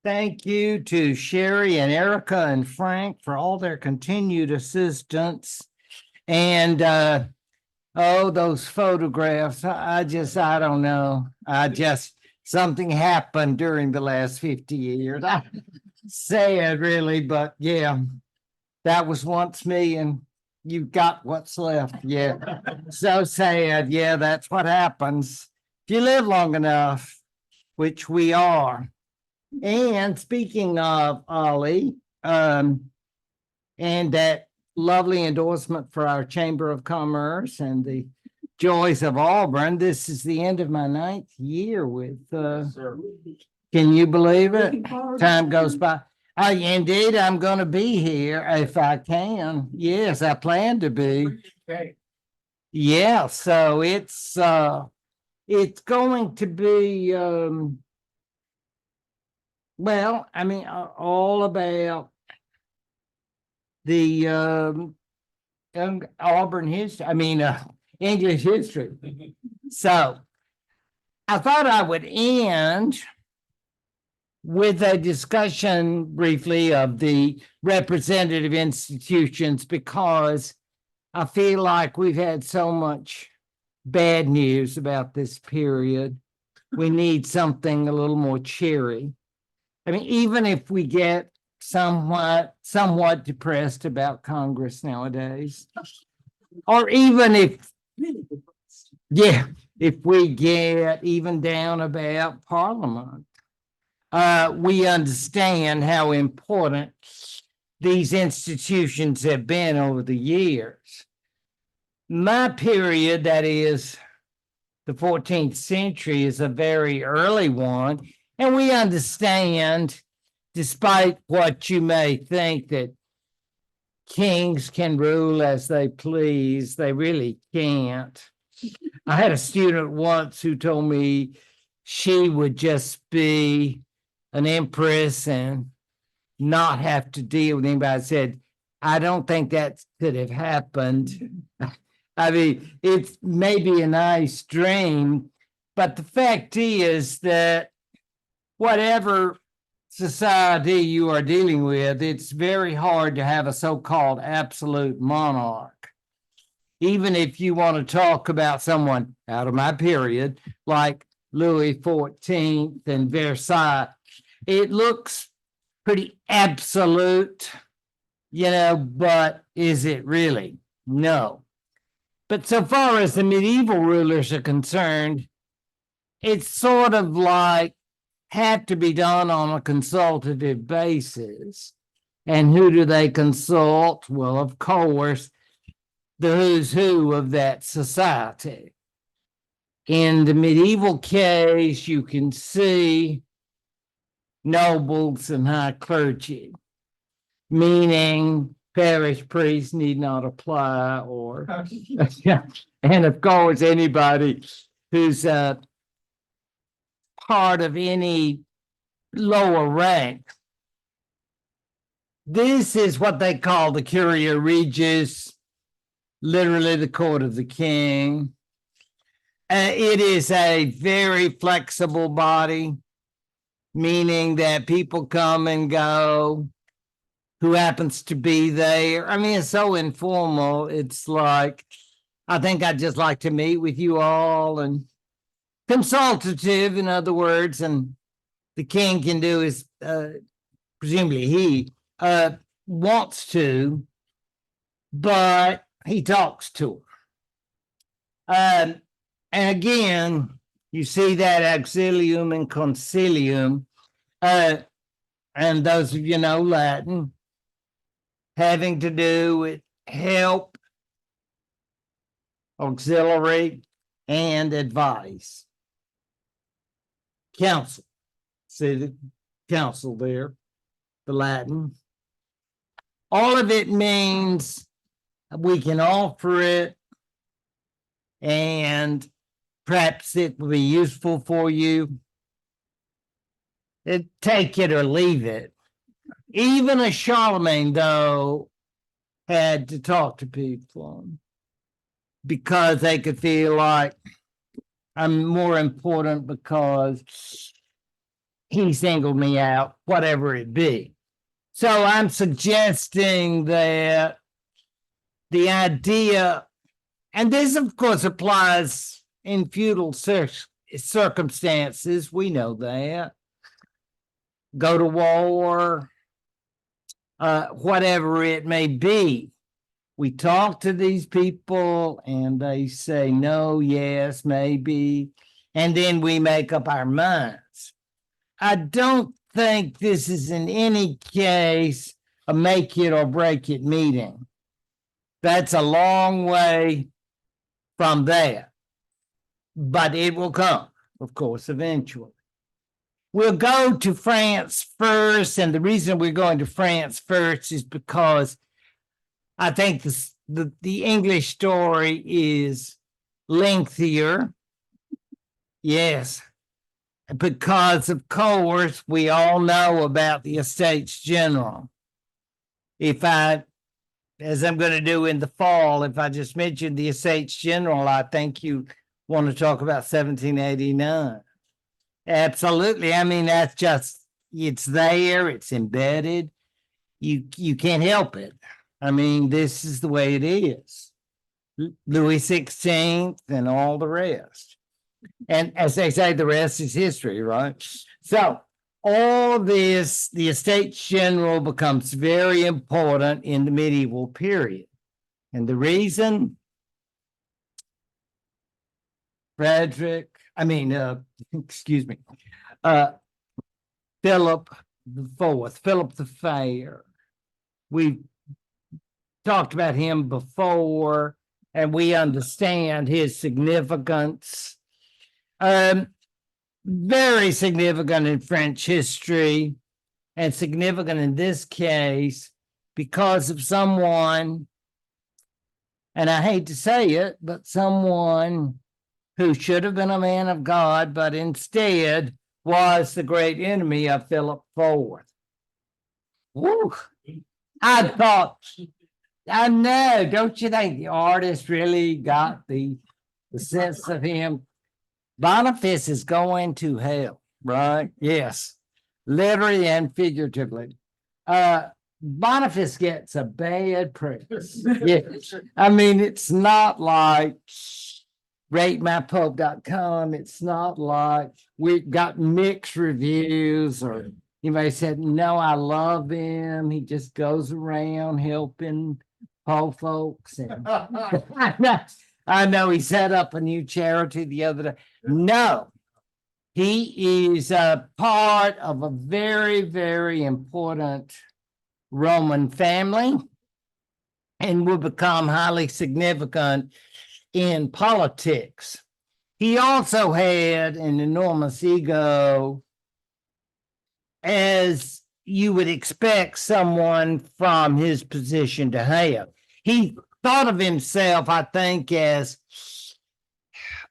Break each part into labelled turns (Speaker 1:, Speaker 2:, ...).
Speaker 1: Thank you to Sherry and Erica and Frank for all their continued assistance. And those photographs. I don't know. Something happened during the last 50 years. I sad really, but yeah, that was once me and you've got what's left. Yeah. So sad. Yeah, that's what happens if you live long enough, which we are. And speaking of Ollie, and that lovely endorsement for our Chamber of Commerce and the joys of Auburn, this is the end of my 9th year with, can you believe it? Time goes by. Indeed, I'm going to be here if I can. Yes, I plan to be. Yeah, so it's going to be all about the Auburn history. English history. So I thought I would end with a discussion briefly of the representative institutions because I feel like we've had so much bad news about this period. We need something a little more cheery. Even if we get somewhat depressed about Congress nowadays, or even if we get even down about Parliament, we understand how important these institutions have been over the years. My period, that is the 14th century, is a very early one, and we understand, despite what you may think, that kings can rule as they please. They really can't. I had a student once who told me she would just be an empress and not have to deal with anybody. I said, I don't think that could have happened. It's maybe a nice dream, but the fact is that whatever society you are dealing with, it's very hard to have a so-called absolute monarch. Even if you want to talk about someone out of my period, like Louis XIV and Versailles, it looks pretty absolute, but is it really? No. But so far as the medieval rulers are concerned, it's sort of like have to be done on a consultative basis. And who do they consult? Well, of course, the who's who of that society. In the medieval case, you can see nobles and high clergy, meaning parish priests need not apply, or and of course anybody who's part of any lower rank. This is what they call the Curia Regis, literally the court of the king. It is a very flexible body, meaning that people come and go, who happens to be there. It's so informal. It's like, I think I'd just like to meet with you all, and consultative, in other words, and the king can do is, presumably he wants to, but he talks to her. And again, you see that auxilium and concilium, and those of you know Latin, having to do with help, auxiliary, and advice. Counsel. See the counsel there, the Latin. All of it means we can offer it, and perhaps it will be useful for you. Take it or leave it. Even a Charlemagne, though, had to talk to people because they could feel like I'm more important because he singled me out, whatever it be. So I'm suggesting that the idea, and this of course applies in feudal circumstances, we know that, go to war, whatever it may be. We talk to these people and they say no, yes, maybe, and then we make up our minds. I don't think this is in any case a make it or break it meeting. That's a long way from that, but it will come, of course, eventually. We'll go to France first, and the reason we're going to France first is because I think the English story is lengthier. Yes, because of course we all know about the Estates General. As I'm going to do in the fall, if I just mentioned the Estates General, I think you want to talk about 1789. Absolutely. I mean, that's just, it's there, it's embedded. You can't help it. I mean, this is the way it is. Louis XVI and all the rest. And as they say, the rest is history, right? So all this, the Estates General becomes very important in the medieval period. And the reason, excuse me, Philip IV, Philip the Fair. We've talked about him before, and we understand his significance. Very significant in French history, and significant in this case because of someone, and I hate to say it, but someone who should have been a man of God, but instead was the great enemy of Philip IV. Woo. I thought, I know, don't you think the artist really got the sense of him? Boniface is going to hell, right? Yes, literally and figuratively. Boniface gets a bad press. Yes. I mean, it's not like ratemypope.com. It's not like we got mixed reviews, or you may said, no, I love him. He just goes around helping poor folks. And I know he set up a new charity the other day. No, he is a part of a very, very important Roman family and will become highly significant in politics. He also had an enormous ego, as you would expect someone from his position to have. He thought of himself, I think, as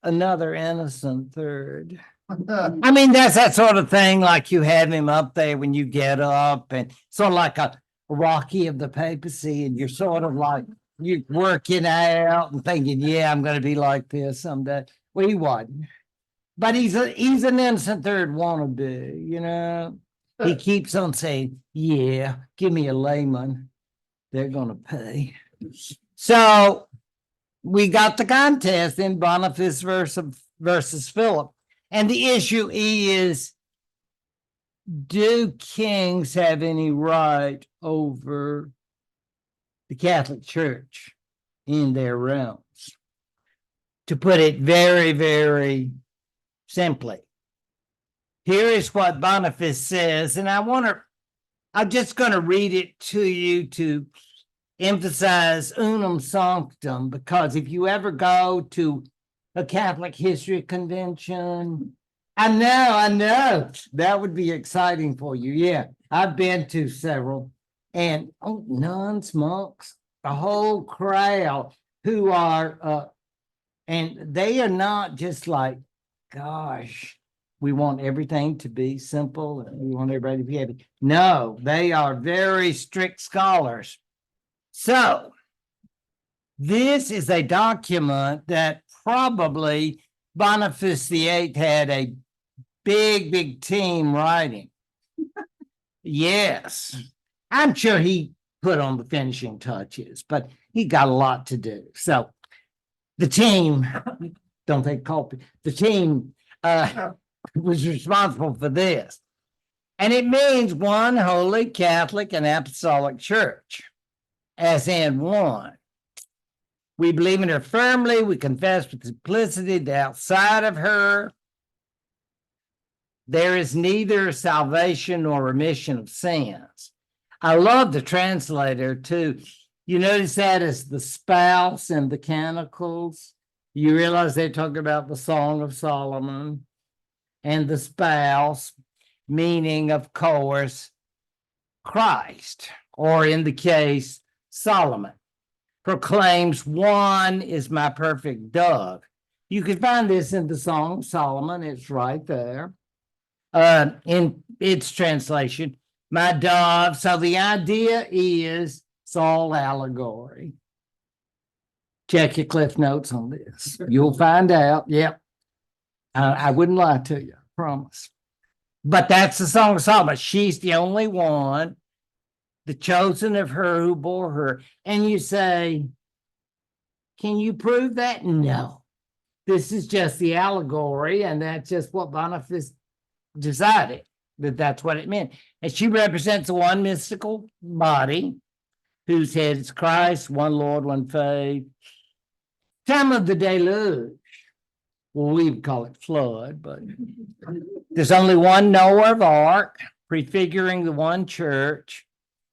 Speaker 1: another innocent third. I mean, that's that sort of thing, like you have him up there when you get up, and sort of like a Rocky of the papacy, and you're sort of like, you're working out and thinking, yeah, I'm going to be like this someday. Well, he wasn't. But he's an innocent third wannabe, you know. He keeps on saying, yeah, give me a layman. They're going to pay. So we got the contest in Boniface versus Philip. And the issue is, do kings have any right over the Catholic Church in their realms? To put it very, very simply, here is what Boniface says, and I'm just going to read it to you to emphasize unum sanctum, because if you ever go to a Catholic history convention, I know, that would be exciting for you. Yeah, I've been to several, and nuns, monks, a whole crowd who are, and they are not just like, gosh, we want everything to be simple and we want everybody to be happy. No, they are very strict scholars. So this is a document that probably Boniface VIII had a big team writing. Yes. I'm sure he put on the finishing touches, but he got a lot to do. So the team, don't take coffee, the team was responsible for this. And it means one holy Catholic and apostolic church, as in one. We believe in her firmly. We confess with simplicity that outside of her, there is neither salvation nor remission of sins. I love the translator too. You notice that as the spouse in the Canticles. You realize they're talking about the Song of Solomon and the spouse, meaning, of course, Christ, or in the case, Solomon, proclaims, "One is my perfect dove." You can find this in the Song of Solomon. It's right there in its translation, "my dove." So the idea is it's all allegory. Check your Cliff Notes on this. You'll find out. Yep. I wouldn't lie to you, I promise. But that's the Song of Solomon. She's the only one, the chosen of her who bore her. And you say, can you prove that? No. This is just the allegory, and that's just what Boniface decided, that that's what it meant. And she represents one mystical body whose head is Christ, one Lord, one faith. Time of the deluge. Well, we would call it flood, but there's only one Noah of ark, prefiguring the one church.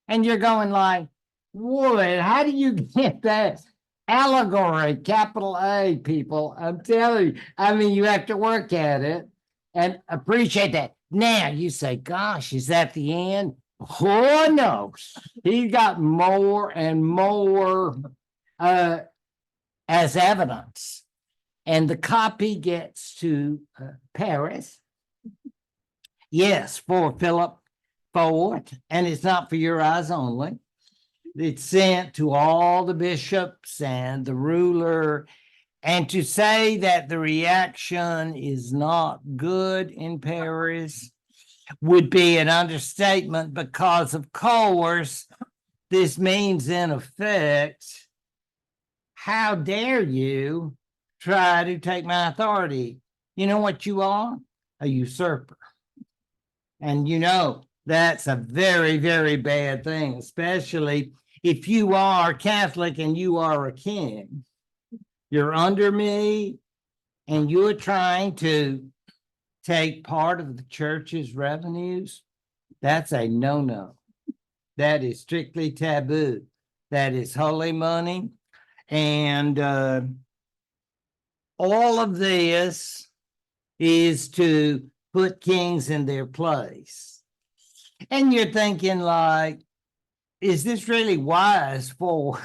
Speaker 1: And you're going like, what? How do you get that? Allegory, capital A, people. I'm telling you. I mean, you have to work at it and appreciate that. Now you say, gosh, is that the end? Oh, no. He got more and more as evidence. And the copy gets to Paris. Yes, for Philip IV, and it's not for your eyes only. It's sent to all the bishops and the ruler. And to say that the reaction is not good in Paris would be an understatement, because, of course, this means, in effect, how dare you try to take my authority? You know what you are? A usurper. And you know, that's a very, very bad thing, especially if you are Catholic and you are a king. You're under me and you're trying to take part of the church's revenues. That's a no-no. That is strictly taboo. That is holy money. And all of this is to put kings in their place. And you're thinking, like, is this really wise for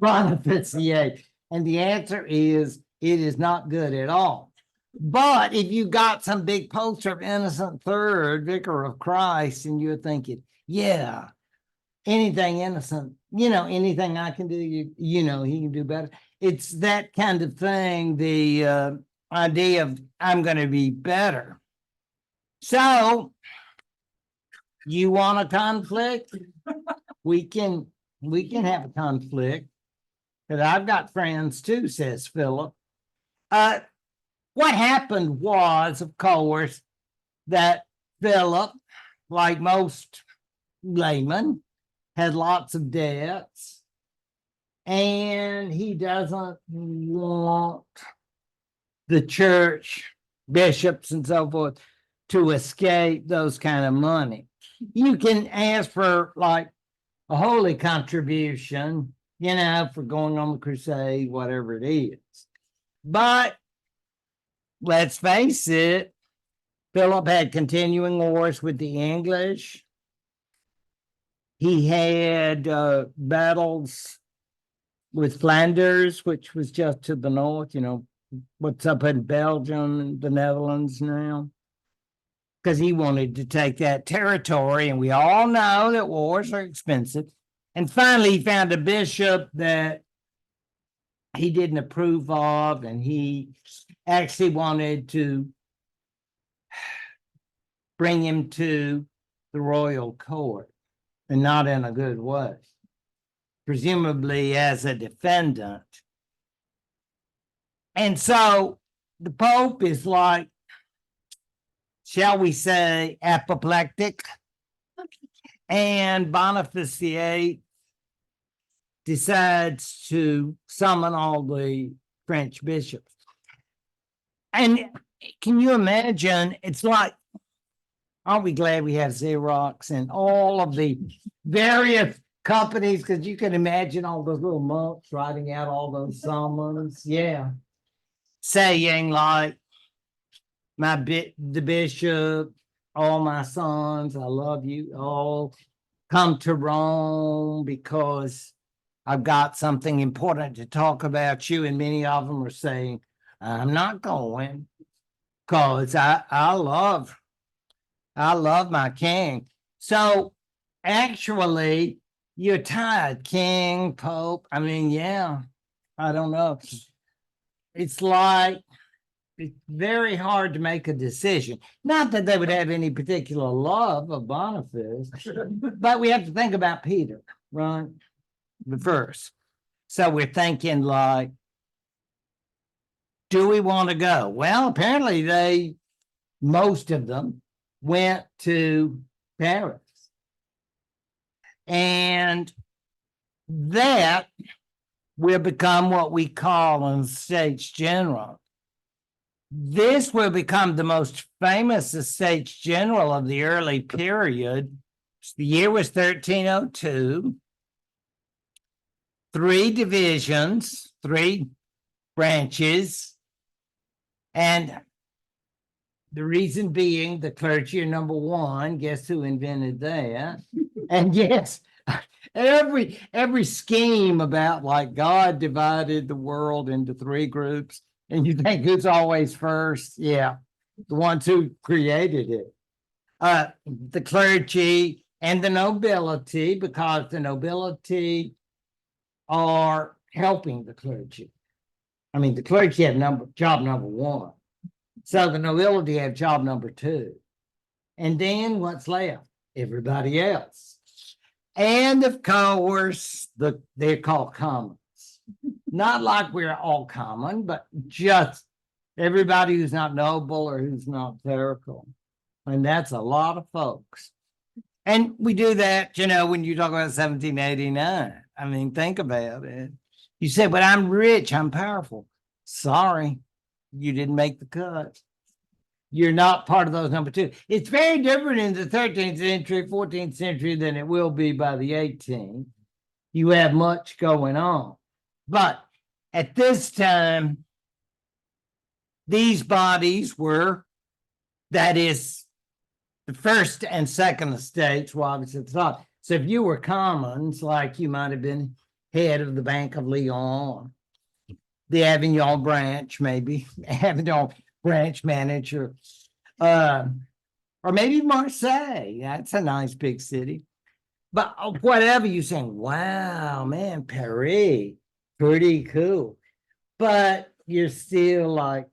Speaker 1: Boniface VIII? And the answer is, it is not good at all. But if you got some big poster of Innocent III, Vicar of Christ, and you're thinking, yeah, anything Innocent, anything I can do, he can do better. It's that kind of thing, the idea of I'm going to be better. So, you want a conflict? We can have a conflict. But I've got friends too, says Philip. What happened was, of course, that Philip, like most laymen, had lots of debts, and he doesn't want the church, bishops and so forth, to escape those kind of money. You can ask for like a holy contribution, for going on the crusade, whatever it is. But let's face it, Philip had continuing wars with the English. He had battles with Flanders, which was just to the north, what's up in Belgium and the Netherlands now, because he wanted to take that territory. And we all know that wars are expensive. And finally, he found a bishop that he didn't approve of, and he actually wanted to bring him to the royal court, and not in a good way, presumably as a defendant. And so the Pope is like, shall we say, apoplectic. And Boniface VIII decides to summon all the French bishops. And can you imagine? It's like, aren't we glad we have Xerox and all of the various companies? Because you can imagine all those little monks writing out all those summons. Yeah. Saying like, the bishop, all my sons, I love you all, come to Rome because I've got something important to talk about you. And many of them are saying, I'm not going because I love my king. So actually, you're tired, king, pope. I mean, yeah, I don't know. It's like, it's very hard to make a decision. Not that they would have any particular love of Boniface, but we have to think about Peter, right? The first. So we're thinking like, do we want to go? Well, apparently most of them went to Paris. And that will become what we call an Estates General. This will become the most famous Estates General of the early period. The year was 1302. 3 divisions, 3 branches, and the reason being the clergy are number 1. Guess who invented that? And yes, every scheme about like God divided the world into 3 groups, and you think who's always first? Yeah, the ones who created it. The clergy and the nobility, because the nobility are helping the clergy. I mean, the clergy have job number 1. So the nobility have job number 2. And then what's left? Everybody else. And of course, they're called commons. Not like we're all common, but just everybody who's not noble or who's not clerical. And that's a lot of folks. And we do that, when you talk about 1789. I mean, think about it. You say, but I'm rich, I'm powerful. Sorry, you didn't make the cut. You're not part of those number 2. It's very different in the 13th century, 14th century than it will be by the 18th. You have much going on. But at this time, these bodies were, that is, the first and second estates were obviously at the top. So if you were commons, like you might have been head of the Bank of Lyon, the Avignon branch, maybe, Avignon branch manager, or maybe Marseille. That's a nice big city. But whatever you're saying, wow, man, Paris, pretty cool. But you're still like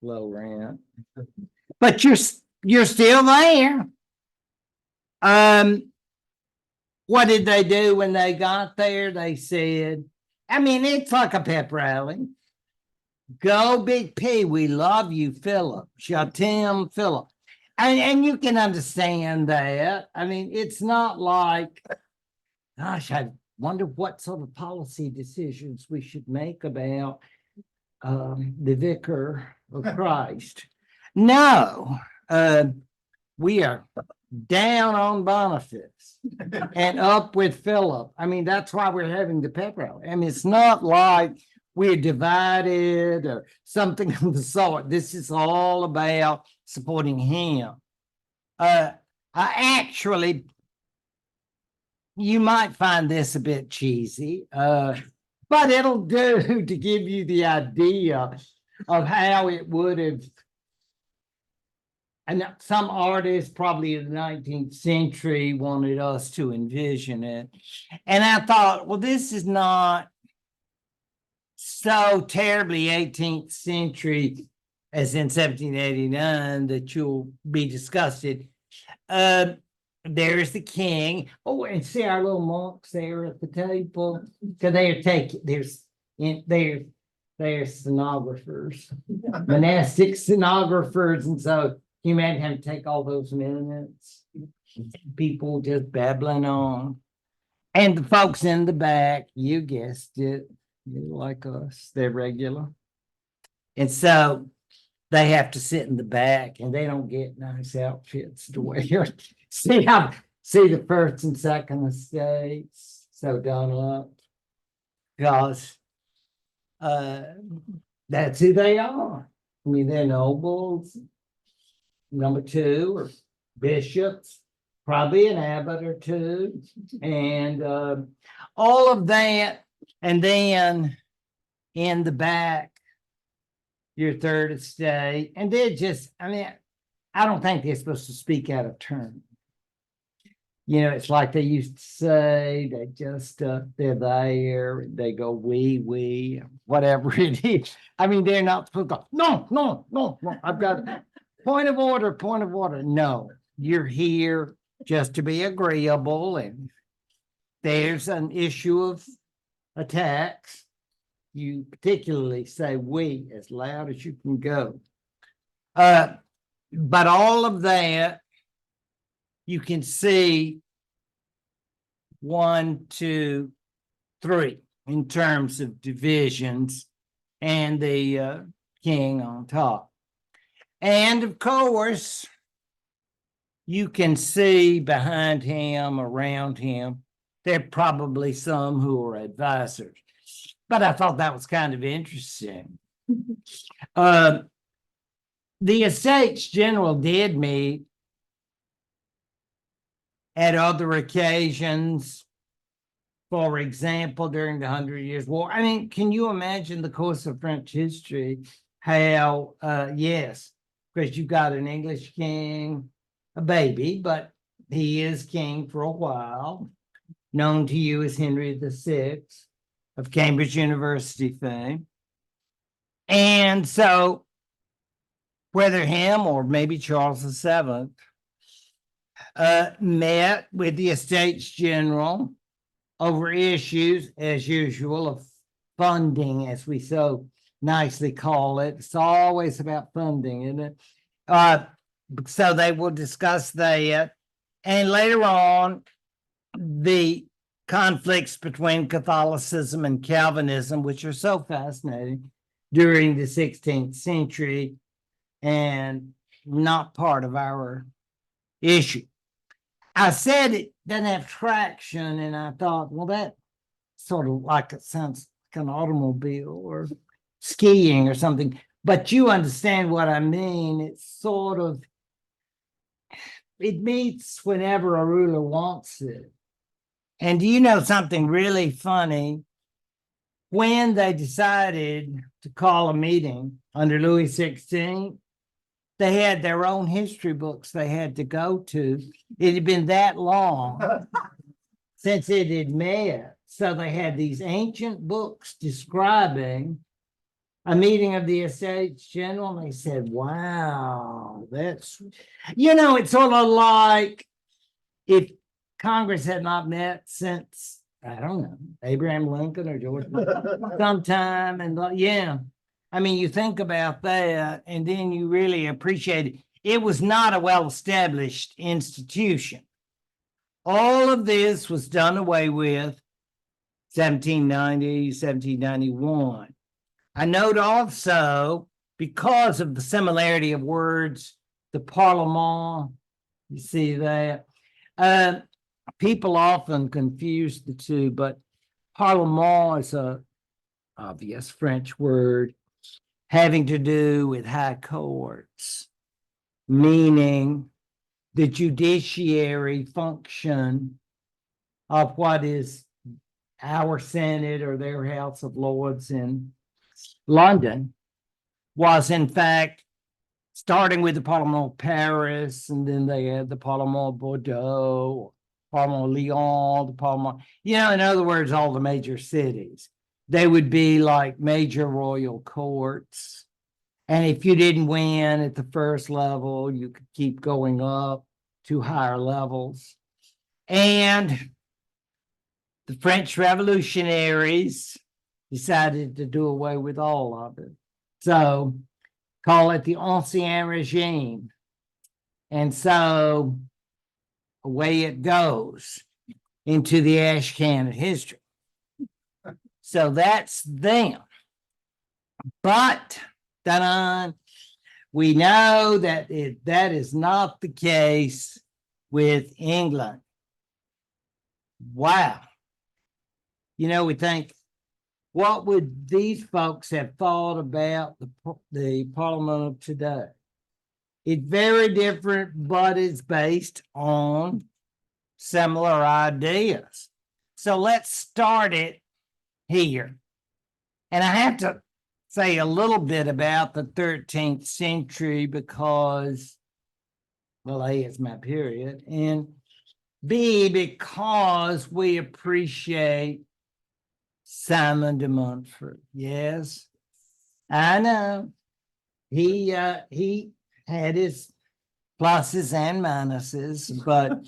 Speaker 1: low rent. But you're still there. What did they do when they got there? They said, I mean, it's like a pep rally. Go Big P, we love you, Philip. Shatim Philip. And you can understand that. I mean, it's not like, gosh, I wonder what sort of policy decisions we should make about the vicar of Christ. No, we are down on Boniface and up with Philip. I mean, that's why we're having the pep rally. I mean, it's not like we're divided or something of the sort. This is all about supporting him. Actually, you might find this a bit cheesy, but it'll do to give you the idea of how it would have. And some artists probably in the 19th century wanted us to envision it. And I thought, well, this is not so terribly 18th century as in 1789 that you'll be disgusted there's the king. Oh, and see our little monks there at the table. So they're taking they're stenographers, monastic stenographers, and so can you imagine having to take all those minutes? People just babbling on. And the folks in the back, you guessed it, like us, they're regular. And so they have to sit in the back and they don't get nice outfits to wear. See the first and second estates so done up because that's who they are. I mean, they're nobles. Number two, or bishops, probably an abbot or two, and all of that. And then in the back, your third estate. And they're just, I mean, I don't think they're supposed to speak out of turn. You know, it's like they used to say, they just, they're there, they go, we, whatever it is. I mean, they're not supposed to go, no, I've got point of order. No, you're here just to be agreeable. And there's an issue of attacks. You particularly say we as loud as you can go. But all of that, you can see 1, 2, 3 in terms of divisions and the king on top. And of course, you can see behind him, around him, there are probably some who are advisors. But I thought that was kind of interesting. The Estates General did meet at other occasions, for example, during the 100 Years' War. I mean, can you imagine the course of French history? How, yes, because you've got an English king, a baby, but he is king for a while, known to you as Henry VI of Cambridge University fame. And so, whether him or maybe Charles VII met with the Estates General over issues, as usual, of funding, as we so nicely call it. It's always about funding, isn't it? So they will discuss that. And later on, the conflicts between Catholicism and Calvinism, which are so fascinating during the 16th century and not part of our issue. I said it doesn't have traction, and I thought, well, that sort of like it sounds like an automobile or skiing or something. But you understand what I mean. It's sort of, it meets whenever a ruler wants it. And do you know something really funny? When they decided to call a meeting under Louis XVI, they had their own history books they had to go to. It had been that long since it had met. So they had these ancient books describing a meeting of the Estates General. And they said, wow, that's, it's sort of like if Congress had not met since, I don't know, Abraham Lincoln or George sometime. And yeah. I mean, you think about that, and then you really appreciate it. It was not a well-established institution. All of this was done away with 1790, 1791. I note also, because of the similarity of words, the Parlement, you see that? People often confuse the two, but Parlement is an obvious French word having to do with high courts, meaning the judiciary function of what is our Senate or their House of Lords in London was, in fact, starting with the Parlement of Paris, and then they had the Parlement of Bordeaux, Parlement of Lyon, the Parlement, in other words, all the major cities. They would be like major royal courts. And if you didn't win at the first level, you could keep going up to higher levels. And the French revolutionaries decided to do away with all of it. So call it the Ancien Regime. And so away it goes into the ash can of history. So that's them. But we know that that is not the case with England. Wow. You know, we think, what would these folks have thought about the Parliament of today? It's very different, but it's based on similar ideas. So let's start it here. And I have to say a little bit about the 13th century because, well, A, it's my period, and B, because we appreciate Simon de Montfort. Yes, I know. He had his pluses and minuses, but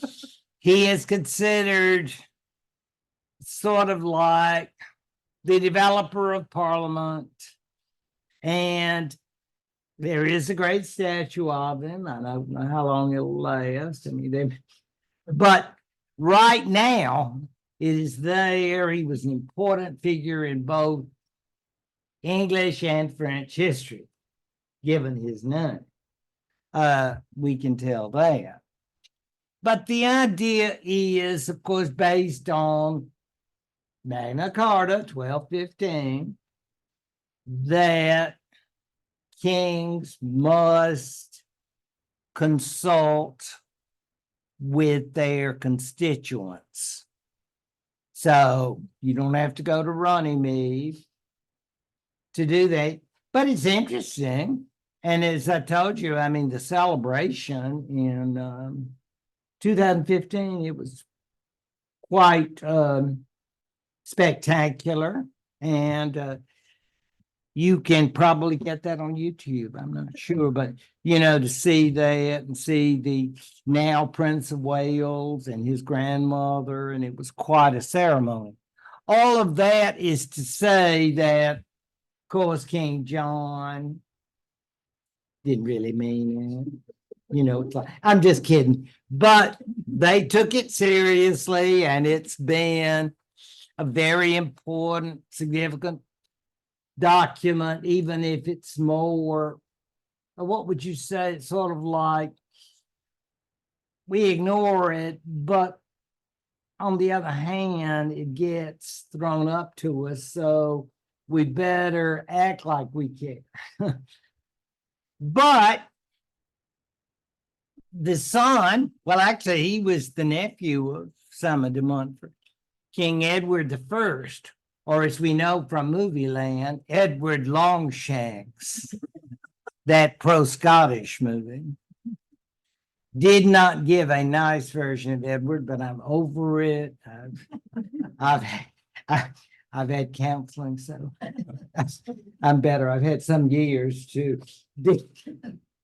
Speaker 1: he is considered sort of like the developer of Parliament. And there is a great statue of him. I don't know how long it'll last. I mean, but right now it is there. He was an important figure in both English and French history, given his name. We can tell that. But the idea is, of course, based on Magna Carta 1215, that kings must consult with their constituents. So you don't have to go to Runnymede to do that, but it's interesting. And as I told you, I mean, the celebration in 2015, it was quite spectacular. And you can probably get that on YouTube. I'm not sure, but you know, to see that and see the now Prince of Wales and his grandmother, and it was quite a ceremony. All of that is to say that, of course, King John didn't really mean it. You know, it's like, I'm just kidding. But they took it seriously, and it's been a very important, significant document, even if it's more, what would you say, it's sort of like we ignore it, but on the other hand, it gets thrown up to us, so we better act like we care. But the son, well, actually, he was the nephew of Simon de Montfort, King Edward I, or as we know from movie land, Edward Longshanks, that pro-Scottish movie. Did not give a nice version of Edward, but I'm over it. I've had counseling, so I'm better. I've had some years to.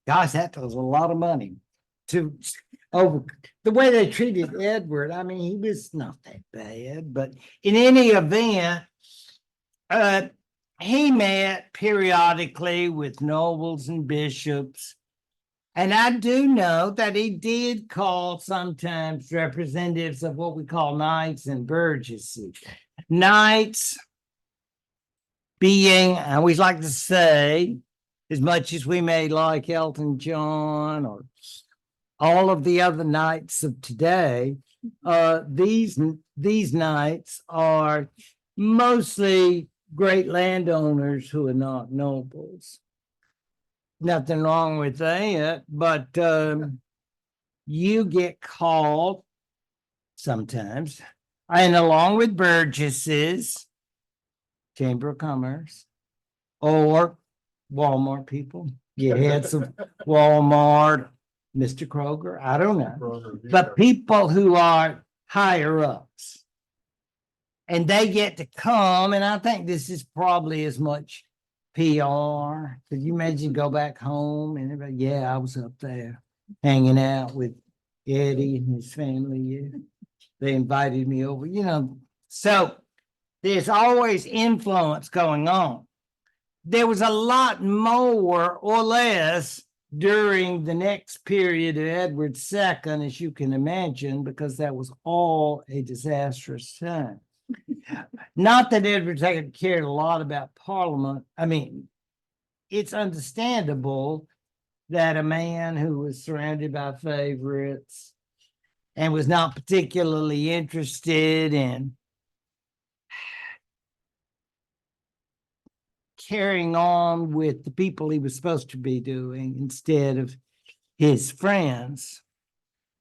Speaker 1: Gosh, that was a lot of money to over the way they treated Edward. I mean, he was not that bad, but in any event, he met periodically with nobles and bishops. And I do know that he did call sometimes representatives of what we call knights and burgesses. Knights being, I always like to say, as much as we may like Elton John or all of the other knights of today, these knights are mostly great landowners who are not nobles. Nothing wrong with that, but you get called sometimes, and along with burgesses, Chamber of Commerce, or Walmart people. You had some Walmart, Mr. Kroger, I don't know, but people who are higher ups, and they get to come, and I think this is probably as much PR. Could you imagine go back home and everybody, yeah, I was up there hanging out with Eddie and his family, yeah. They invited me over, So there's always influence going on. There was a lot more or less during the next period of Edward II, as you can imagine, because that was all a disastrous time. Not that Edward II cared a lot about Parliament. I mean, it's understandable that a man who was surrounded by favorites and was not particularly interested in carrying on with the people he was supposed to be doing instead of his friends,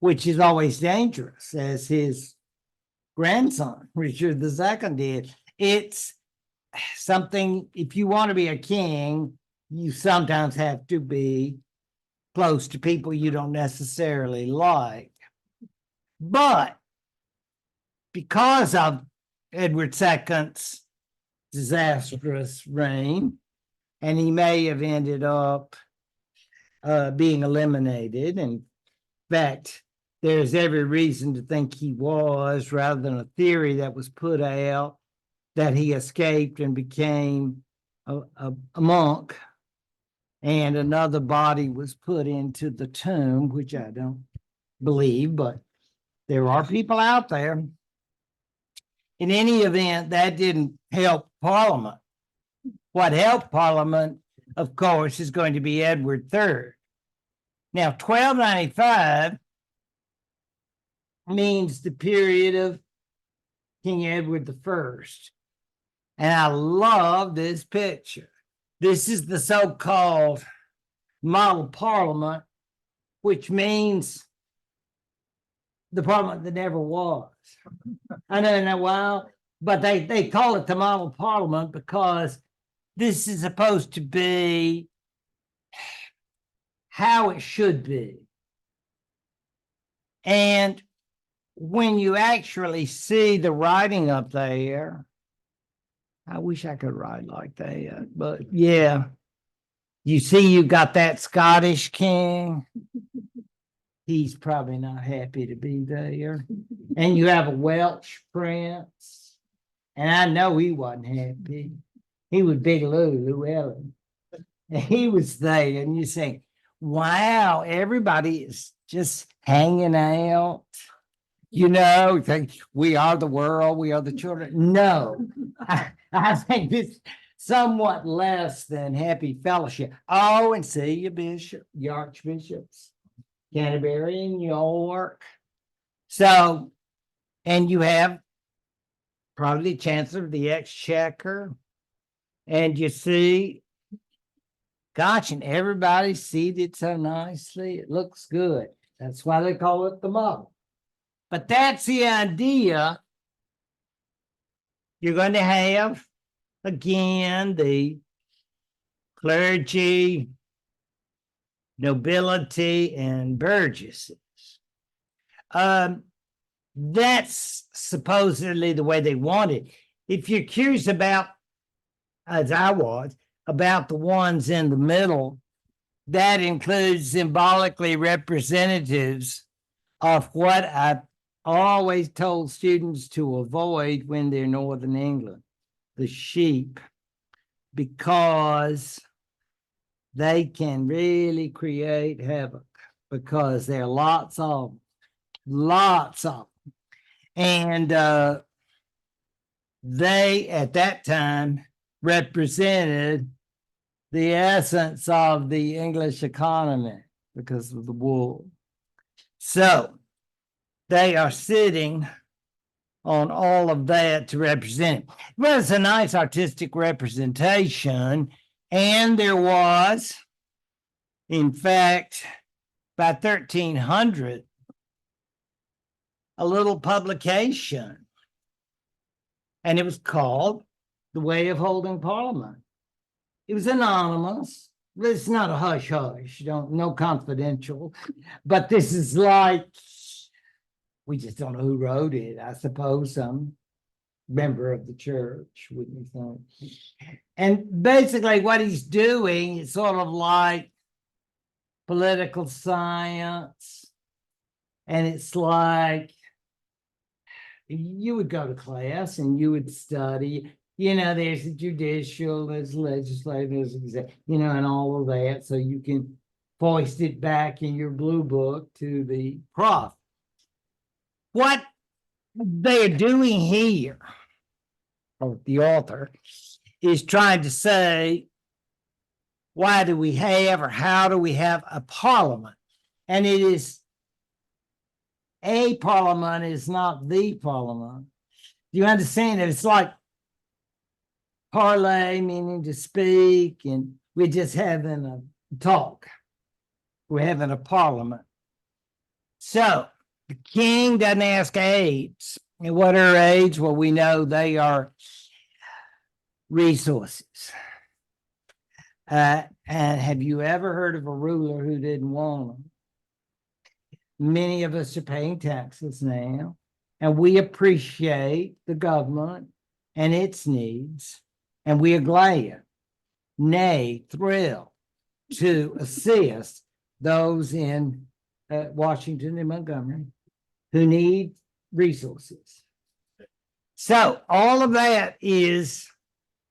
Speaker 1: which is always dangerous, as his grandson, Richard II, did. It's something, if you want to be a king, you sometimes have to be close to people you don't necessarily like. But because of Edward II's disastrous reign, and he may have ended up being eliminated. In fact, there's every reason to think he was, rather than a theory that was put out that he escaped and became a monk, and another body was put into the tomb, which I don't believe, but there are people out there. In any event, that didn't help Parliament. What helped Parliament, of course, is going to be Edward III. Now, 1295 means the period of King Edward I. And I love this picture. This is the so-called model parliament, which means the parliament that never was. I know in a while, but they call it the model parliament because this is supposed to be how it should be. And when you actually see the writing up there, I wish I could write like that, but yeah, you see, you got that Scottish king. He's probably not happy to be there. And you have a Welsh prince. And I know he wasn't happy. He was Big Llewellyn. And he was there. And you say, wow, everybody is just hanging out. Think we are the world, we are the children. No, I think it's somewhat less than happy fellowship. Oh, and see your bishop, your archbishops, Canterbury and York. So, and you have probably the Chancellor of the Exchequer, and you see, gosh, and everybody's seated so nicely. It looks good. That's why they call it the model. But that's the idea. You're going to have, again, the clergy, nobility, and burgesses. That's supposedly the way they want it. If you're curious about, as I was, about the ones in the middle, that includes symbolically representatives of what I always told students to avoid when they're in Northern England, the sheep, because they can really create havoc, because there are lots of them. And they, at that time, represented the essence of the English economy because of the wool. So they are sitting on all of that to represent it. Well, it's a nice artistic representation. And there was, in fact, by 1300, a little publication. And it was called The Way of Holding Parliament. It was anonymous. It's not a hush-hush, no confidential. But this is like, we just don't know who wrote it. I suppose some member of the church, wouldn't you think? And basically what he's doing is sort of like political science, And it's like you would go to class and you would study, there's a judicial, there's legislative, there's and all of that. So you can foist it back in your blue book to the prof. What they're doing here, or the author, is trying to say, why do we have, or how do we have a parliament? And it is a parliament, is not the parliament. Do you understand it? It's like parlay, meaning to speak, and we're just having a talk. We're having a parliament. So the king doesn't ask aids. And what are aids? Well, we know they are resources. And have you ever heard of a ruler who didn't want them? Many of us are paying taxes now, and we appreciate the government and its needs, and we are glad, nay, thrilled to assist those in Washington and Montgomery who need resources. So all of that is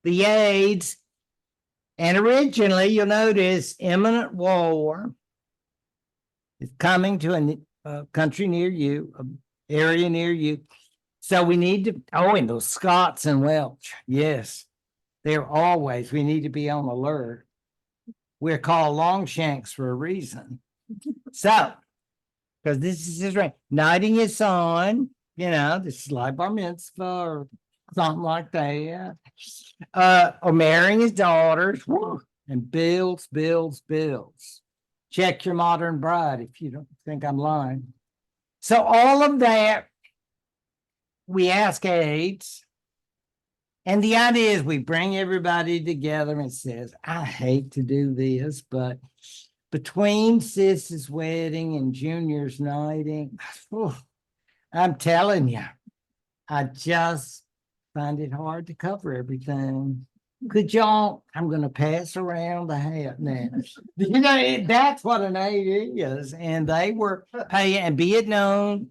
Speaker 1: the aids. And originally, you'll notice imminent war is coming to a country near you, an area near you. So we need to, and those Scots and Welsh, yes, they're always, we need to be on alert. We're called Longshanks for a reason. So, because this is his reign, knighting his son, this is like bar mitzvah or something like that. Or marrying his daughters, and bills. Check your modern bride if you don't think I'm lying. So all of that, we ask aids. And the idea is we bring everybody together and says, I hate to do this, but between Sis's wedding and Junior's knighting, I'm telling you, I just find it hard to cover everything. Could y'all, I'm going to pass around the hat now. That's what an aid is. And they were paying, and be it known,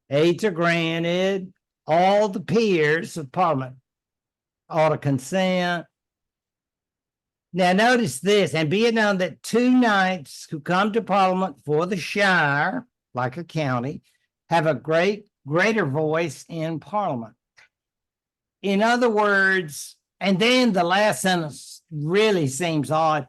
Speaker 1: aids are granted. All the peers of Parliament ought to consent. Now, notice this, and be it known that 2 knights who come to Parliament for the shire, like a county, have a greater voice in Parliament. In other words, and then the last sentence really seems odd.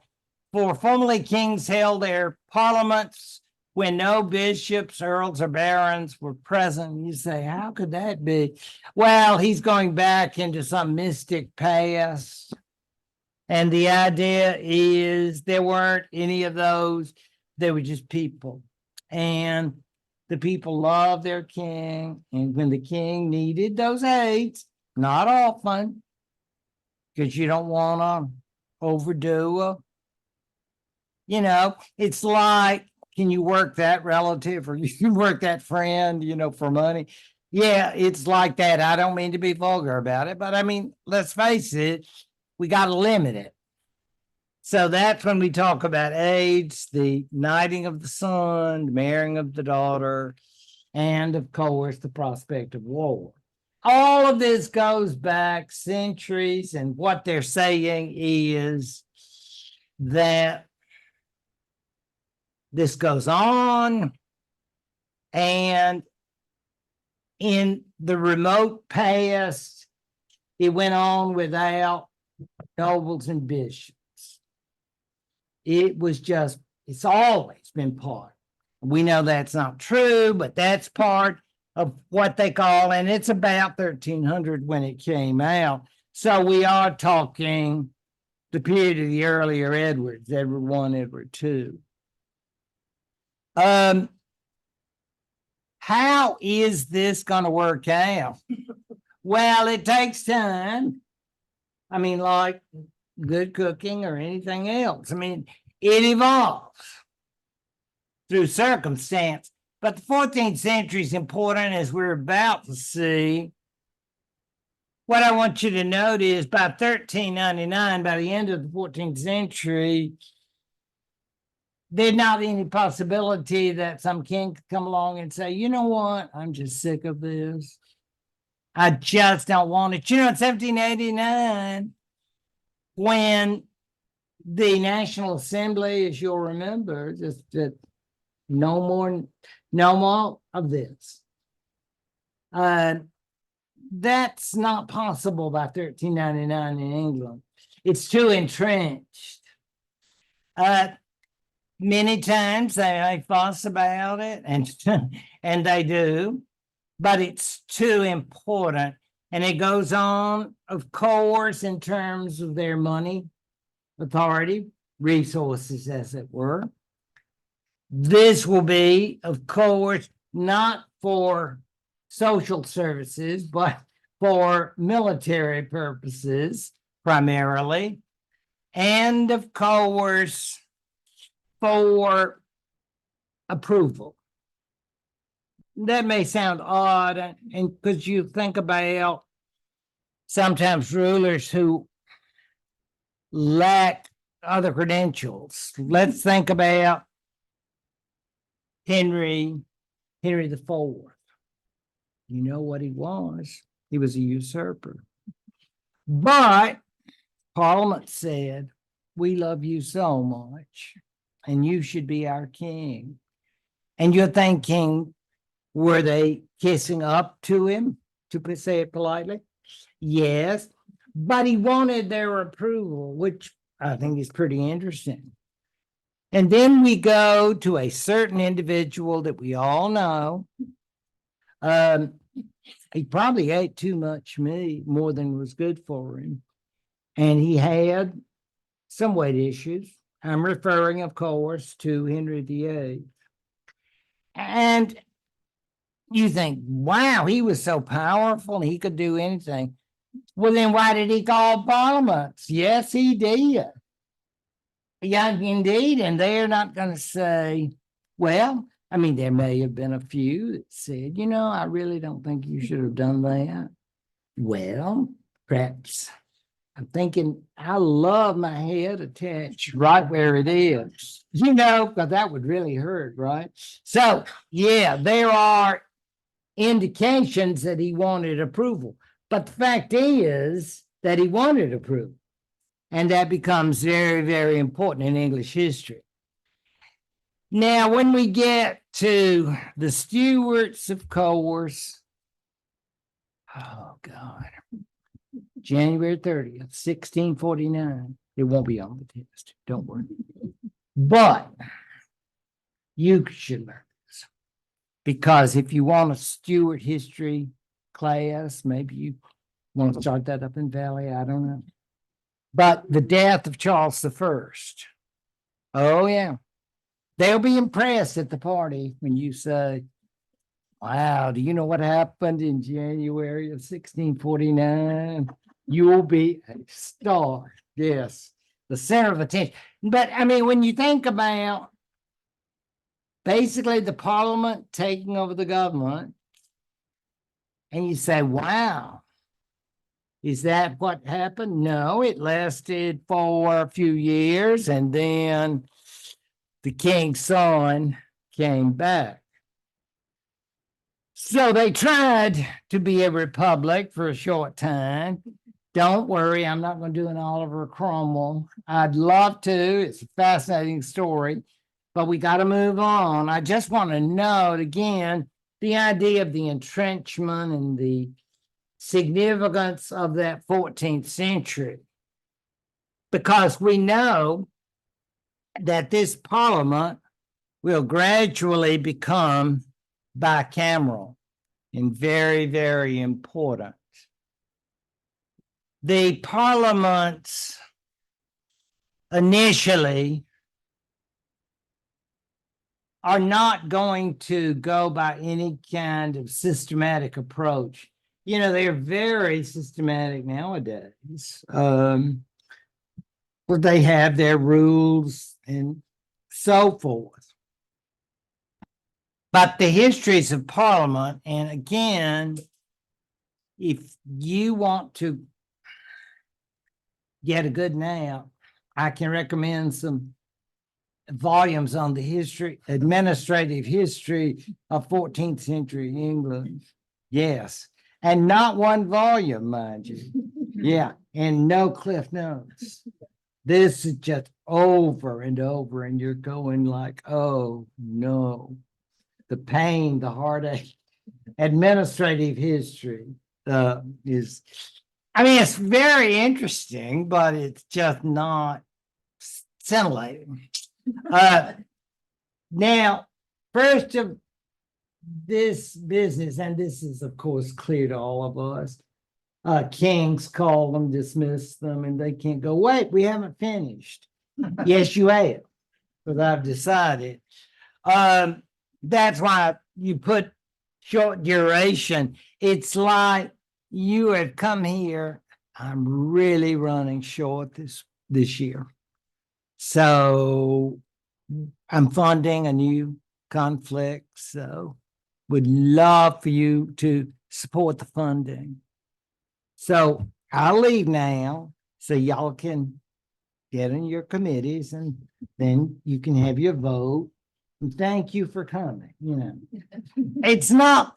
Speaker 1: For formerly kings held their parliaments when no bishops, earls, or barons were present. You say, how could that be? Well, he's going back into some mystic past. And the idea is there weren't any of those. They were just people. And the people loved their king. And when the king needed those aids, not often, because you don't want to overdo it's like, can you work that relative or you can work that friend, for money? Yeah, it's like that. I don't mean to be vulgar about it, but I mean, let's face it, we got to limit it. So that's when we talk about aids, the knighting of the son, the marrying of the daughter, and of course, the prospect of war. All of this goes back centuries, and what they're saying is that this goes on, and in the remote past, it went on without nobles and bishops. It was just, it's always been part. We know that's not true, but that's part of what they call, and it's about 1300 when it came out. So we are talking the period of the earlier Edwards, Edward I, Edward II. How is this going to work out? Well, it takes time. I mean, like good cooking or anything else. I mean, it evolves through circumstance. But the 14th century is important, as we're about to see. What I want you to note is by 1399, by the end of the 14th century, there's not any possibility that some king could come along and say, you know what, I'm just sick of this. I just don't want it. You know, in 1789, when the National Assembly, as you'll remember, just said, no more of this. That's not possible by 1399 in England. It's too entrenched. Many times they fuss about it, and they do, but it's too important. And it goes on, of course, in terms of their money, authority, resources, as it were. This will be, of course, not for social services, but for military purposes primarily. And of course, for approval. That may sound odd, and because you think about sometimes rulers who lack other credentials. Let's think about Henry the Fourth. You know what he was? He was a usurper. But Parliament said, we love you so much, and you should be our king. And you're thinking, were they kissing up to him, to say it politely? Yes, but he wanted their approval, which I think is pretty interesting. And then we go to a certain individual that we all know. He probably ate too much meat, more than was good for him. And he had some weight issues. I'm referring, of course, to Henry VIII. And you think, wow, he was so powerful, he could do anything. Well, then why did he call parliaments? Yes, he did. Yeah, indeed. And they're not going to say, well, I mean, there may have been a few that said, you know, I really don't think you should have done that. Well, perhaps I'm thinking, I love my head attached right where it is, you know, because that would really hurt, right? So, yeah, there are indications that he wanted approval. But the fact is that he wanted approval. And that becomes very, very important in English history. Now, when we get to the Stuarts, of course, oh God, January 30th, 1649, it won't be on the test, don't worry. But you should learn this, because if you want a Stuart history class, maybe you want to start that up in Valley, I don't know. But the death of Charles I. Oh, yeah. They'll be impressed at the party when you say, wow, do you know what happened in January of 1649? You'll be a star. Yes, the center of attention. But I mean, when you think about basically the parliament taking over the government, and you say, wow, is that what happened? No, it lasted for a few years, and then the king's son came back. So they tried to be a republic for a short time. Don't worry, I'm not going to do an Oliver Cromwell. I'd love to. It's a fascinating story, but we got to move on. I just want to note again the idea of the entrenchment and the significance of that 14th century, because we know that this parliament will gradually become bicameral and very, very important. The parliaments initially are not going to go by any kind of systematic approach. You know, they're very systematic nowadays. But they have their rules and so forth. But the histories of Parliament, and again, if you want to get a good nap, I can recommend some volumes on the administrative history of 14th century England. Yes. And not one volume, mind you. Yeah. And no cliff notes. This is just over and over, and you're going like, oh no, the pain, the heartache. Administrative history is, I mean, it's very interesting, but it's just not scintillating. Now, first of this business, and this is, of course, clear to all of us, kings call them, dismiss them, and they can't go, wait, we haven't finished. Yes, you have, because I've decided. That's why you put short duration. It's like you have come here. I'm really running short this year. So I'm funding a new conflict. So would love for you to support the funding. So I'll leave now so y'all can get in your committees, and then you can have your vote. And thank you for coming. You know, it's not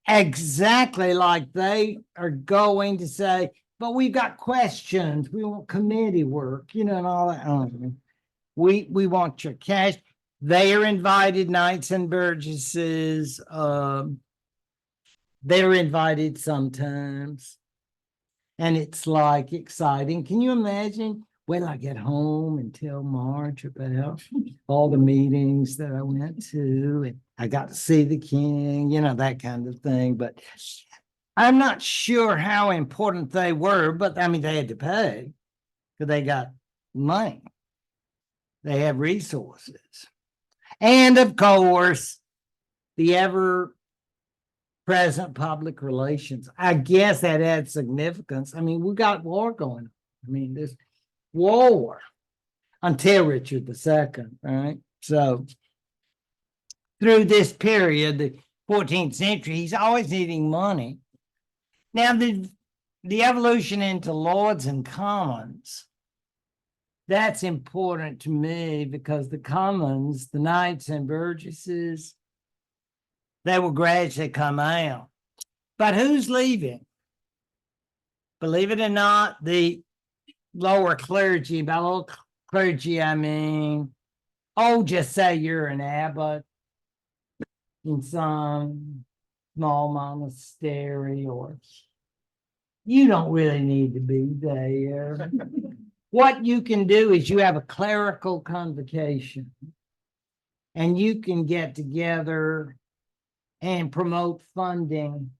Speaker 1: exactly like they are going to say, but we've got questions. We want committee work, you know, and all that. We want your cash. They are invited, knights and burgesses. They're invited sometimes. And it's like exciting. Can you imagine? When I get home and tell Marge about all the meetings that I went to, and I got to see the king, you know, that kind of thing. But I'm not sure how important they were, but I mean, they had to pay because they got money. They have resources. And of course, the ever present public relations. I guess that adds significance. I mean, we got war going on. I mean, this war until Richard II, right? So through this period, the 14th century, he's always needing money. Now, the evolution into lords and commons, that's important to me because the commons, the knights and burgesses, they will gradually come out. But who's leaving? Believe it or not, the lower clergy, by lower clergy, I mean, just say you're an abbot in some small monastery, or you don't really need to be there. What you can do is you have a clerical convocation, and you can get together and promote funding.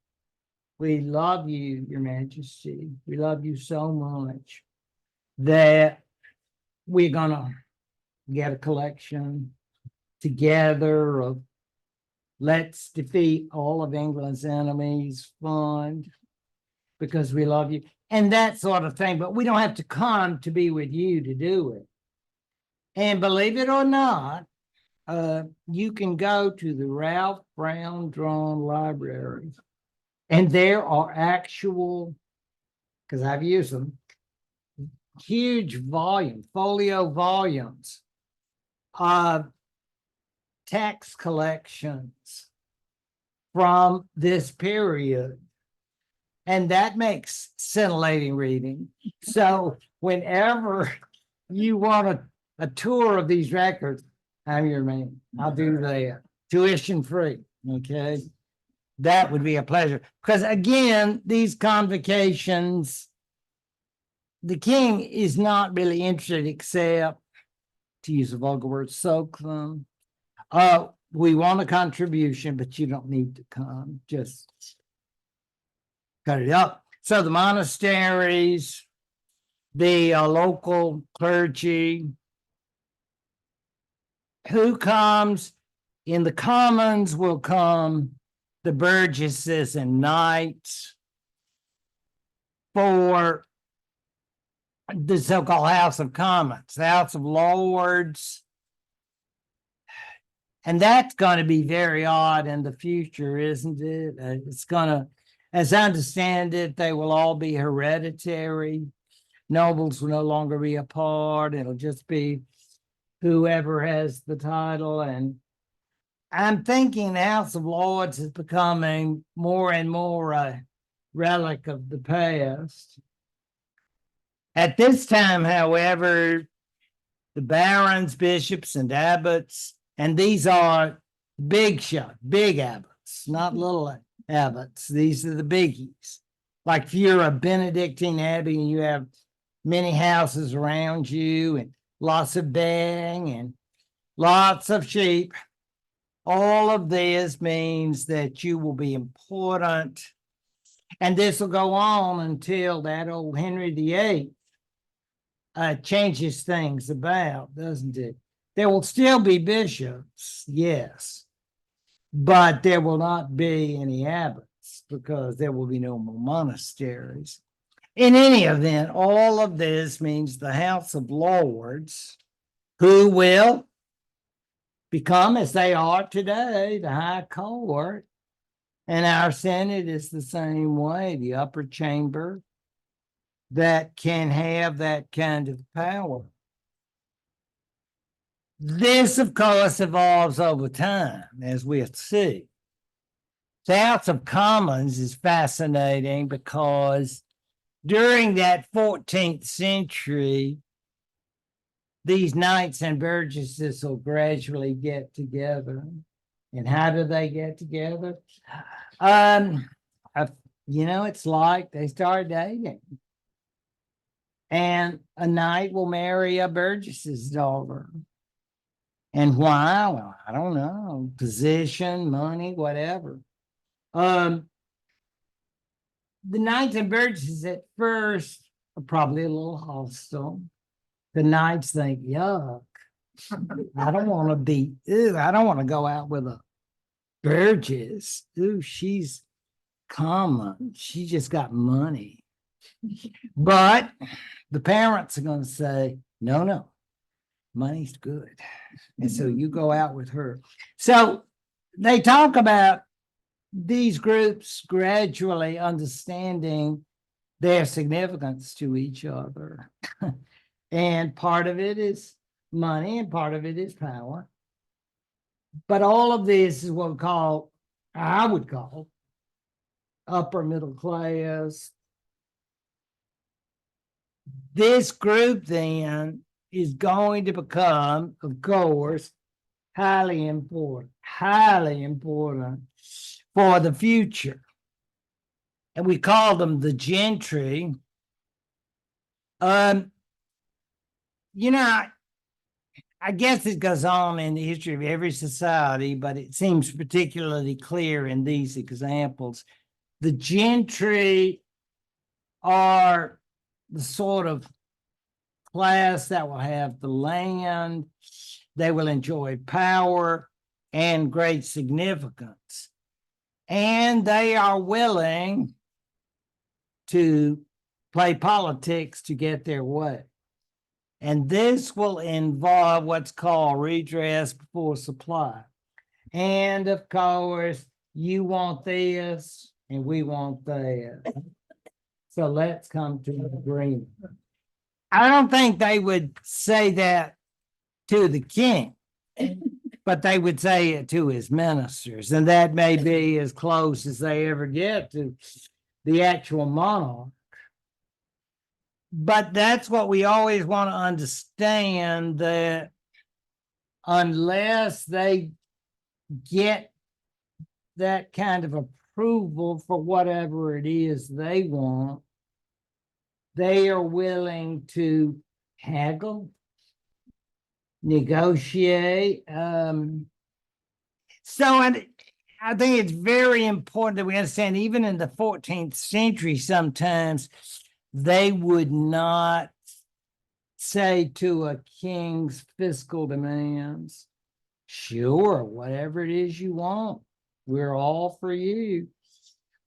Speaker 1: We love you, Your Majesty. We love you so much that we're gonna get a collection together of let's defeat all of England's enemies fund because we love you and that sort of thing. But we don't have to come to be with you to do it. And believe it or not, you can go to the Ralph Brown Drawn Library, and there are actual, because I've used them, huge volume, folio volumes of tax collections from this period. And that makes scintillating reading. So whenever you want a tour of these records, I'm your man. I'll do that. Tuition free. Okay. That would be a pleasure. Because again, these convocations, the king is not really interested except, to use a vulgar word, soak them. We want a contribution, but you don't need to come. Just cut it up. So the monasteries, the local clergy, who comes in the commons will come the burgesses and knights for the so-called House of Commons, the House of Lords. And that's going to be very odd in the future, isn't it? It's going to, as I understand it, they will all be hereditary. Nobles will no longer be a part. It'll just be whoever has the title. And I'm thinking the House of Lords is becoming more and more a relic of the past. At this time, however, the barons, bishops, and abbots, and these are big abbots, not little abbots. These are the biggies. Like if you're a Benedictine abbey and you have many houses around you and lots of bedding and lots of sheep, all of this means that you will be important. And this will go on until that old Henry VIII changes things about, doesn't it? There will still be bishops, yes, but there will not be any abbots because there will be no more monasteries. In any event, all of this means the House of Lords, who will become, as they are today, the High Court, and our Senate is the same way, the upper chamber that can have that kind of power. This, of course, evolves over time, as we'll see. The House of Commons is fascinating because during that 14th century, these knights and burgesses will gradually get together. And how do they get together? It's like they start dating. And a knight will marry a burgess's daughter. And why? Well, I don't know. Position, money, whatever. The knights and burgesses at first are probably a little hostile. The knights think, yuck, I don't want to go out with a burgess. Ooh, she's common. She just got money. But the parents are going to say, no, money's good. And so you go out with her. So they talk about these groups gradually understanding their significance to each other. And part of it is money and part of it is power. But all of this is what I would call upper middle class. This group then is going to become, of course, highly important for the future. And we call them the gentry. I guess it goes on in the history of every society, but it seems particularly clear in these examples. The gentry are the sort of class that will have the land, they will enjoy power and great significance, and they are willing to play politics to get their way. And this will involve what's called redress before supply. And of course, you want this and we want that. So let's come to an agreement. I don't think they would say that to the king, but they would say it to his ministers. And that may be as close as they ever get to the actual monarch. But that's what we always want to understand, that unless they get that kind of approval for whatever it is they want, they are willing to haggle, negotiate. And I think it's very important that we understand, even in the 14th century, sometimes they would not say to a king's fiscal demands, sure, whatever it is you want, we're all for you.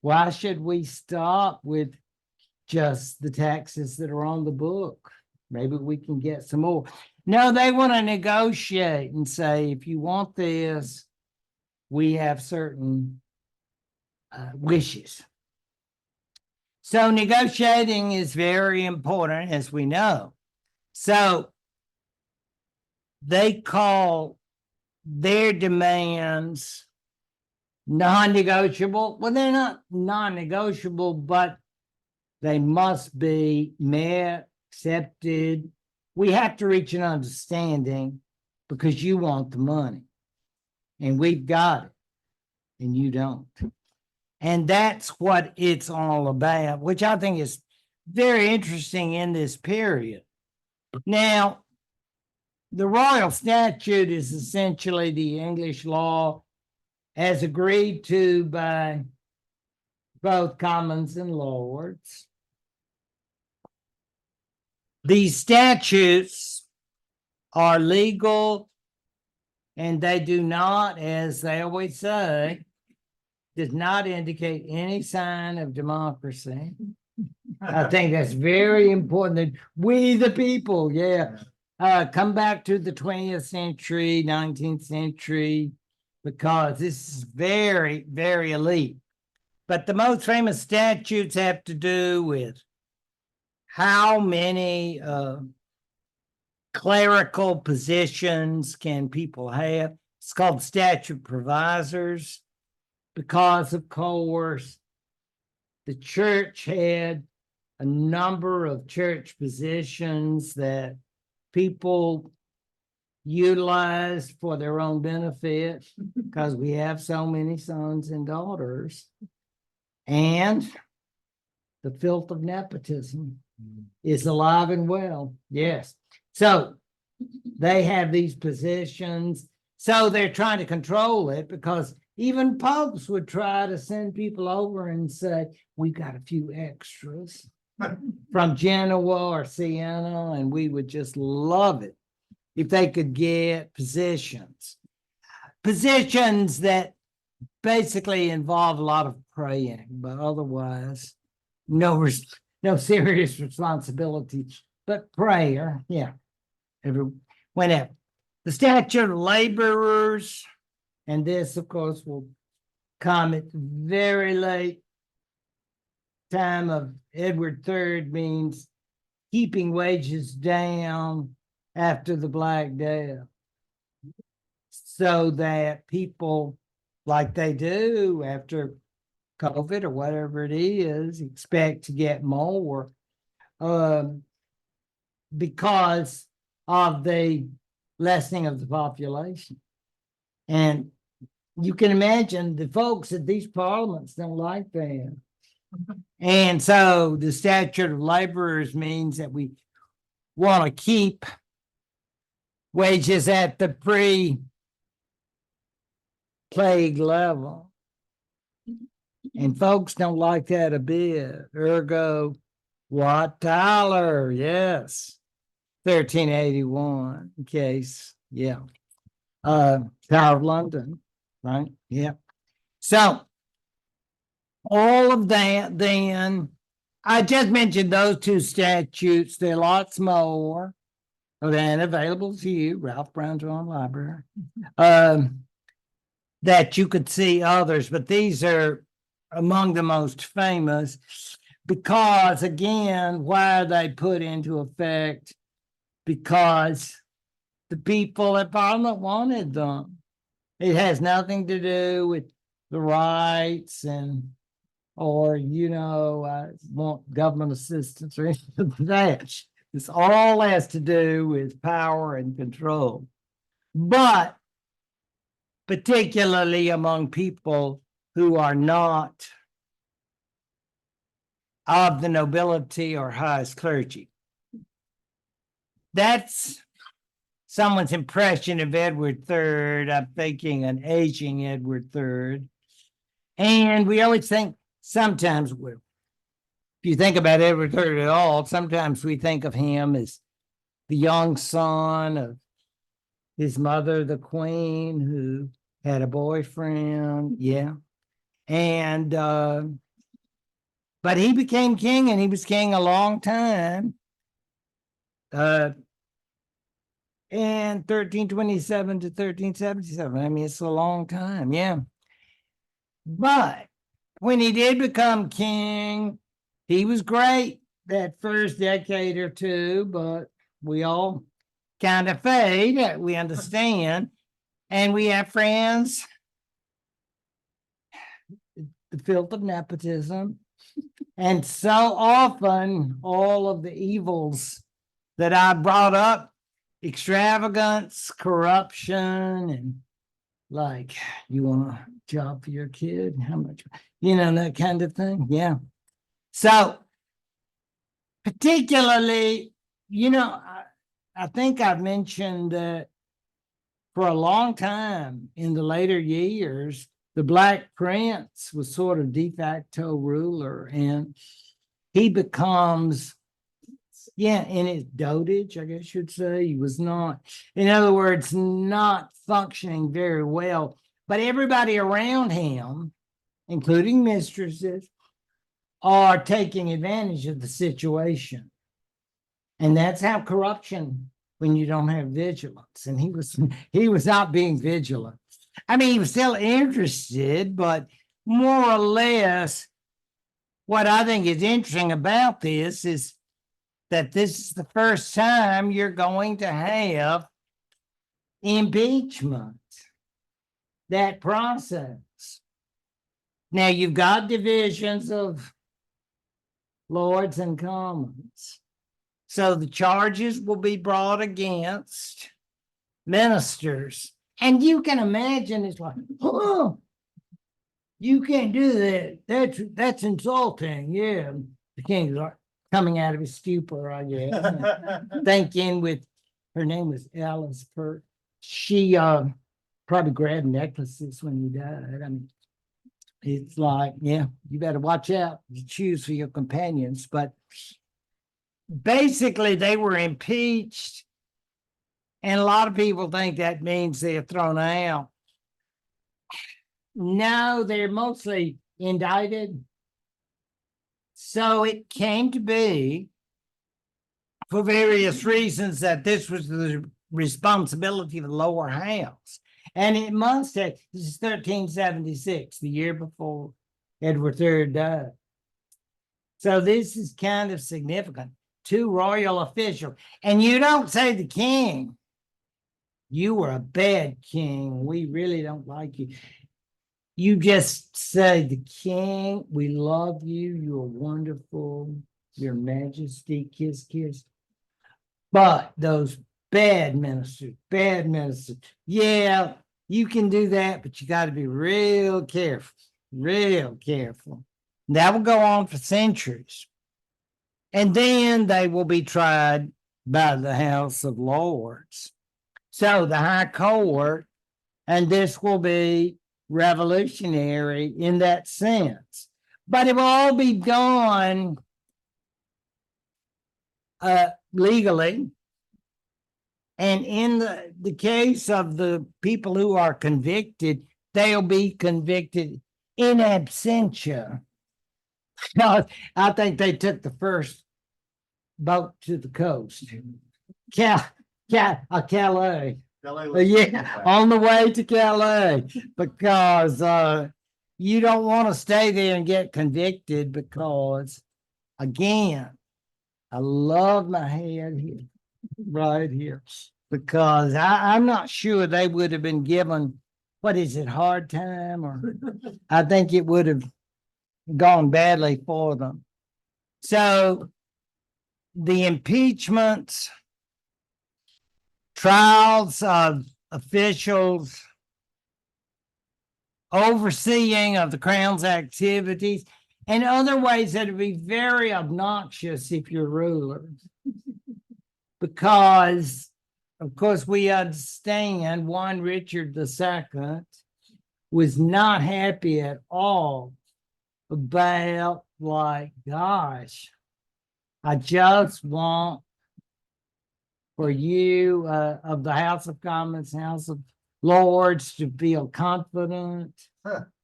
Speaker 1: Why should we stop with just the taxes that are on the book? Maybe we can get some more. No, they want to negotiate and say, if you want this, we have certain wishes. So negotiating is very important, as we know. So they call their demands non-negotiable. Well, they're not non-negotiable, but they must be met, accepted. We have to reach an understanding because you want the money and we've got it and you don't. And that's what it's all about, which I think is very interesting in this period. Now, the royal statute is essentially the English law as agreed to by both commons and lords. These statutes are legal and they do not, as they always say, does not indicate any sign of democracy. I think that's very important that we, the people, come back to the 20th century, 19th century, because this is very, very elite. But the most famous statutes have to do with how many clerical positions can people have. It's called statute provisors because, of course, the church had a number of church positions that people utilized for their own benefit because we have so many sons and daughters. And the filth of nepotism is alive and well. Yes. So they have these positions. So they're trying to control it because even popes would try to send people over and say, we've got a few extras from Genoa or Siena, and we would just love it if they could get positions that basically involve a lot of praying, but otherwise no serious responsibility, but prayer. Yeah. Whenever. The statute of laborers, and this, of course, will come at the very late time of Edward III, means keeping wages down after the Black Death so that people, like they do after COVID or whatever it is, expect to get more because of the lessening of the population. And you can imagine the folks at these parliaments don't like that. And so the statute of laborers means that we want to keep wages at the pre-plague level. And folks don't like that a bit. Ergo, Wat Tyler, yes. 1381 case, yeah. Tower of London, right? Yeah. So all of that, then I just mentioned those two statutes. There are lots more then available to you, Ralph Brown's own library, that you could see others, but these are among the most famous because, again, why are they put into effect? Because the people at Parliament wanted them. It has nothing to do with the rights or I want government assistance or anything like that. This all has to do with power and control. But particularly among people who are not of the nobility or highest clergy. That's someone's impression of Edward III. I'm thinking an aging Edward III. And we always think sometimes, if you think about Edward III at all, sometimes we think of him as the young son of his mother, the Queen, who had a boyfriend. Yeah. And, but he became king, and he was king a long time. And 1327 to 1377. I mean, it's a long time. Yeah. But when he did become king, he was great that first decade or two, but we all kind of fade. We understand. And we have friends, the filth of nepotism. And so often, all of the evils that I brought up, extravagance, corruption, and like, you want a job for your kid? How much? That kind of thing. Yeah. So, particularly, I think I've mentioned that for a long time in the later years, the Black Prince was sort of de facto ruler, and he becomes, in his dotage, I guess you'd say, he was not, in other words, not functioning very well. But everybody around him, including mistresses, are taking advantage of the situation. And that's how corruption, when you don't have vigilance. And he was not being vigilant. I mean, he was still interested, but more or less, what I think is interesting about this is that this is the first time you're going to have impeachment, that process. Now, you've got divisions of Lords and Commons. So the charges will be brought against ministers. And you can imagine it's like, oh, you can't do that. That's insulting. Yeah. The king's like coming out of his stupor, I guess. Thinking with, her name was Alice Pert. She probably grabbed necklaces when he died. I mean, it's like, yeah, you better watch out. You choose for your companions. But basically, they were impeached. And a lot of people think that means they're thrown out. No, they're mostly indicted. So it came to be, for various reasons, that this was the responsibility of the lower house. And it must have, this is 1376, the year before Edward III died. So this is kind of significant. Two royal officials. And you don't say the king, you were a bad king, we really don't like you. You just say, the king, we love you, you're wonderful, your majesty, kiss, kiss. But those bad ministers, yeah, you can do that, but you got to be real careful, real careful. That will go on for centuries. And then they will be tried by the House of Lords. So the High Court, and this will be revolutionary in that sense. But it will all be done legally. And in the case of the people who are convicted, they'll be convicted in absentia. I think they took the first boat to the coast. Calais. Yeah, on the way to Calais, because you don't want to stay there and get convicted, because, again, I love my head here, right here, because I'm not sure they would have been given, what is it, hard time, or I think it would have gone badly for them. So the impeachments, trials of officials, overseeing of the crown's activities, and other ways that would be very obnoxious if you're ruler. Because, of course, we understand one Richard II was not happy at all about, like, gosh, I just want for you of the House of Commons, House of Lords, to feel confident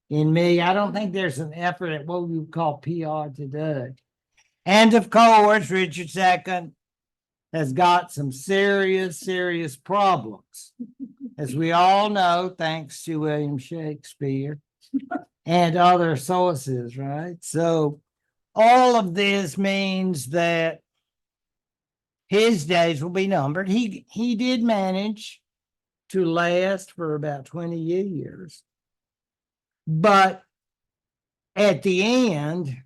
Speaker 1: in me. I don't think there's an effort at what we would call PR today. And of course, Richard II has got some serious, serious problems, as we all know, thanks to William Shakespeare and other sources, right? So all of this means that his days will be numbered. He did manage to last for about 20 years. But at the end,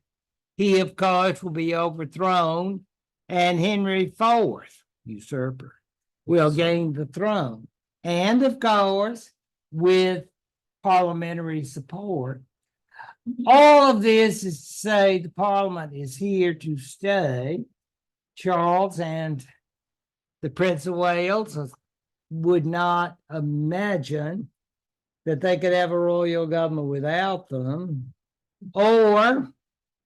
Speaker 1: he, of course, will be overthrown, and Henry IV, usurper, will gain the throne. And, of course, with parliamentary support. All of this is to say the parliament is here to stay. Charles and the Prince of Wales would not imagine that they could have a royal government without them, or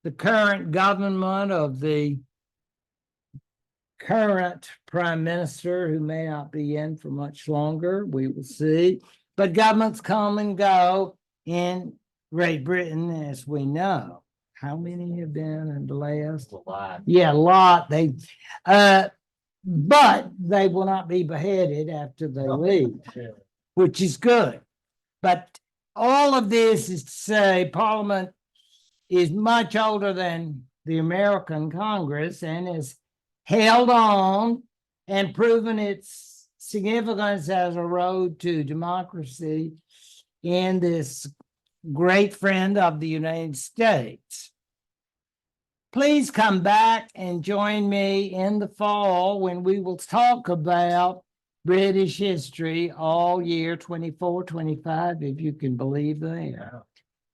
Speaker 1: the current government of the current prime minister, who may not be in for much longer. We will see. But governments come and go in Great Britain, as we know. How many have been in the last?
Speaker 2: A lot.
Speaker 1: Yeah, a lot. But they will not be beheaded after they leave, which is good. But all of this is to say Parliament is much older than the American Congress and has held on and proven its significance as a road to democracy in this great friend of the United States. Please come back and join me in the fall when we will talk about British history all year 24, 25, if you can believe that.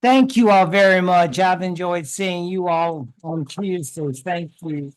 Speaker 1: Thank you all very much. I've enjoyed seeing you all on Tuesdays. Thank you.